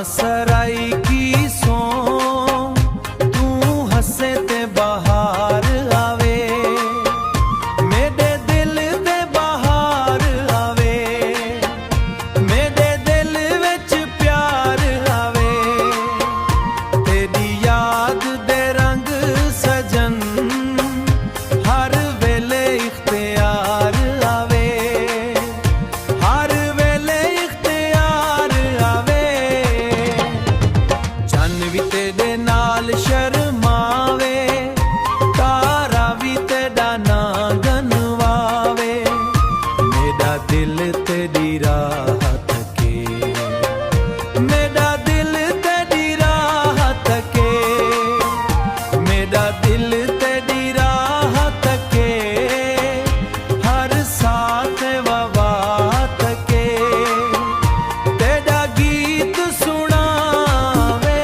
सराई की सो तू हसे ते बहार आवे, मेरे दिल दे बहार आवे, मेरे दिल विच प्यार आवे, तेरी याद दे रंग सजन हर वेले इख्तियार आवे, हर वेले इख्तियार आवे। चन्न भी तेरे नाल शर्मावे, तारा भी तेरा ना गनवावे, मेरा दिल तेरी राह तके, मेरा दिल तेरी राह तके, मेरा दिल तेरी राह तके, हर साथ ववा तके, तेरा गीत सुनावे।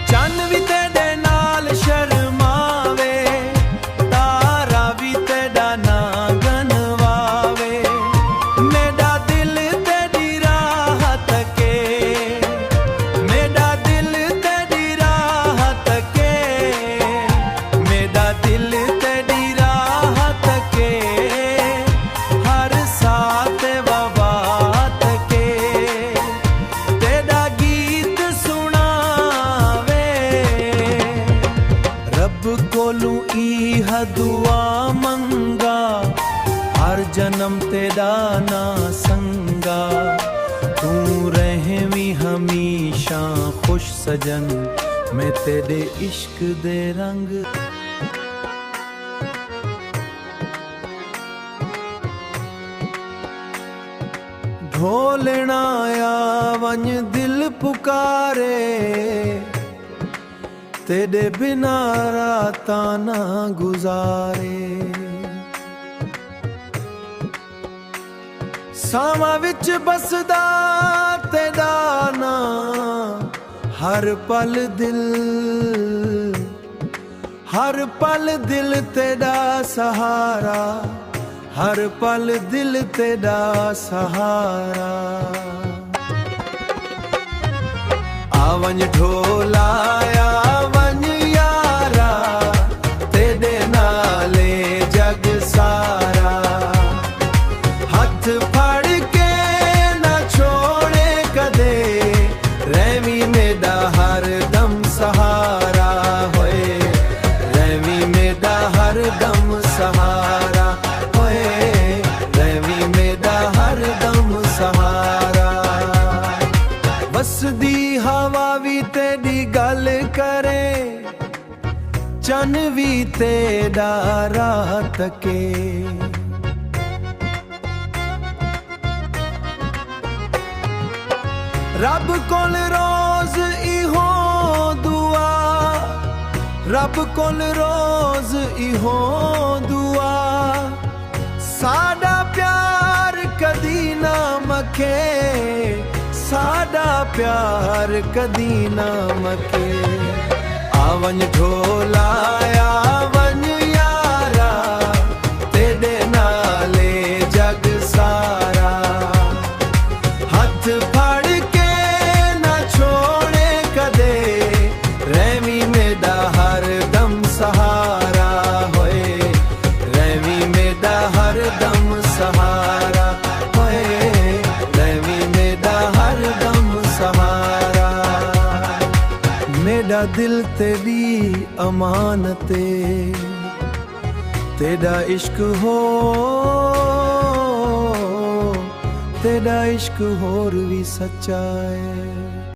चन्न भी तेरे नाल शर्मावे, तारा भी तेरा ना गनवावे, मेरा दिल तेरी राह तके, मेरा दिल तेरी राह तके, मेरा दिल तेरी राह तके, हर साथ ववा तके, तेरा गीत सुनावे। रब कोलू इह दुआ मंगा, हर जन्म तेरा ना संगा, तू रहवी हमेशा खुश सजन, मैं तेरे इश्क दे रंग। ढोलना आवन दिल पुकारे, तेरे बिना राता ना गुजारे, सावा विच बसदा तेरा ना, हर पल दिल, हर पल दिल तेरा सहारा, हर पल दिल तेरा सहारा। आवन ढोला आवन यारा, तेरे नाले जग सारा, हथ फड़ के ना छोड़े कदे, रैवी मेरा हर दम सहारा होए, रैवी मेरा हर दम सहारा होए, रैवी मेरा हर दम सहारा। वसदी हवा भी तेरी गल करे, चन्न भी तेरा राह तके, रब कोल रोज इहो दुआ, रब कोल रोज इहो दुआ, साडा प्यार कदी ना मखे, साडा प्यार कदी ना मखे। आवन ढोला आवन यारा, तेरे नाले जग सारा, हथ फड़ के ना छोड़े कदे, रैवी मेरा हर दम सहारा होए, रैवी मेरा हर दम सहारा होए, रैवी मेरा हर दम सहारा। मेरा दिल तेरी अमानते, तेरा इश्क हो, तेरा इश्क होर भी सच्चा है।